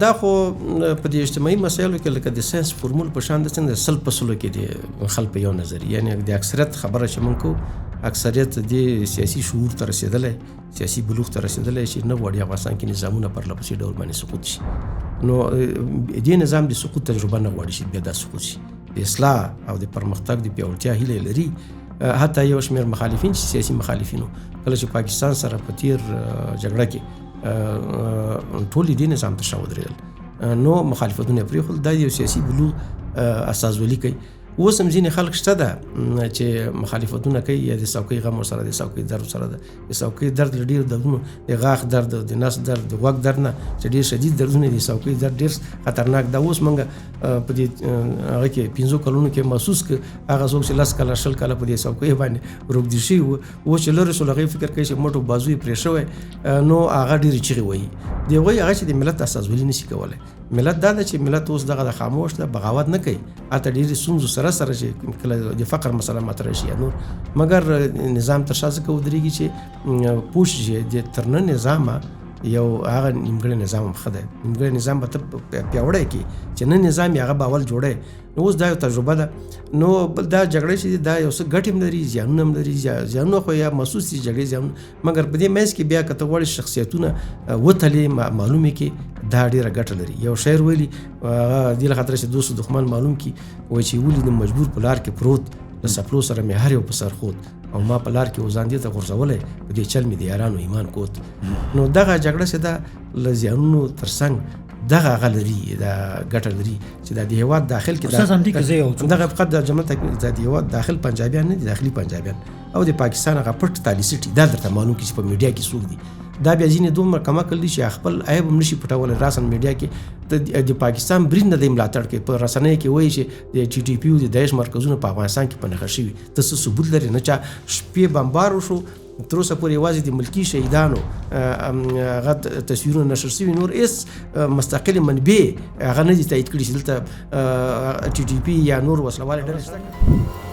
دا خو په دې اجتماعي مسایلو کې لکه د ساينس فورمول په شان د څنګه سل فصلو کې د خلک په یو نظر یعنی د اکثریت خبره چې مونږ کو اکثریت د سیاسي شعور ته رسیدلی سیاسي بلوغ ته رسیدلی چې نه غواړي افغانستان کې نظامونه پر لپسې ډول باندې سقوط شي نو دې نظام د سقوط تجربه نه غواړي چې بیا دا سقوط شي د اصلاح او د پرمختګ د پیاوړتیا هیله لري حتی یو شمېر مخالفین چې سیاسي مخالفینو کله چې پاکستان سره په تیر جګړه کې ټول دې نظام ته شا ودرېدل نو مخالفتونه پرېښول دا یو سیاسي بلوغ استازولي کوي اوس هم ځینې خلک شته ده چې مخالفتونه کوي یا د څوکۍ غم ورسره د څوکۍ درد سره ده د څوکۍ درد له ډېرو دردونو د غاښ درد د نس درد د غوږ درد نه چې ډېر شدید دردونه دي څوکۍ درد ډېر خطرناک ده اوس موږ په دې هغه کې 15 کلونو کې محسوس کړ هغه څوک چې 10 کاله 20 کاله په دې څوکۍ باندې روږدي شوي وو اوس چې لرې شول هغې فکر کوي چې موټو بازو یې پرې شوی نو هغه ډېرې چغې وایي دی وایي هغه چې د ملت استازولي نشي کولی ملت دا ده چې ملت اوس دغه د خاموش ده بغاوت نه کوي هلته ډېرې ستونزو سره چې کله د فقر مسله مطرح شي یا نور مګر نظام تر شا څخه ودرېږي چې پوه شي چې د تر نه نظامه یو هغه نیمګړی نظام هم ښه دی نیمګړی نظام به ته پیاوړی کړي چې نه نظام یې هغه به اول جوړی نو اوس دا یو تجربه ده نو دا جګړه چې دا یو څه ګټې هم لري زیانونه هم لري زیانونه خو یا محسوس دي جګړې زیانونه مګر په دې منځ کې بیا که ته غواړې شخصیتونه وتلې معلومې کړي دا ډېره ګټه لري یو شاعر ویلي دې له خاطره چې دوست و دښمن معلوم کړي وایي چې ولیدم مجبور په لار کې پروت د سپلو سره مې هر یو په سر خود او ما په لار کې وزان دې ته غورځولی په دې چل مې د یارانو ایمان کوت نو دغه جګړه چې دا له زیانونو تر څنګ دغه هغه لري دا ګټه لري چې دا د هېواد داخل کې دغه فقط د جمله د هېواد داخل پنجابیان نه دي داخلي پنجابیان او د پاکستان هغه پټ تالیسټي دا درته معلوم کړي چې په میډیا کې څوک دي دا بیا ځینې دومره کمکل دي چې خپل عیب هم نشي پټولی راسن میډیا کې د پاکستان برید نه دی ملاتړ کوي په رسنیو کې وایي چې د ټي ټي پي او د داعش مرکزونه په افغانستان کې په نښه شوي ته څه ثبوت لري نه چا شپې بمبار وشو تر اوسه پورې یوازې د ملکي شهیدانو هغه تصویرونه نشر شوي نور هېڅ مستقلې منبع هغه نه دي تایید کړي چې دلته ټي ټي پي یا نور وسله والې ډلې شته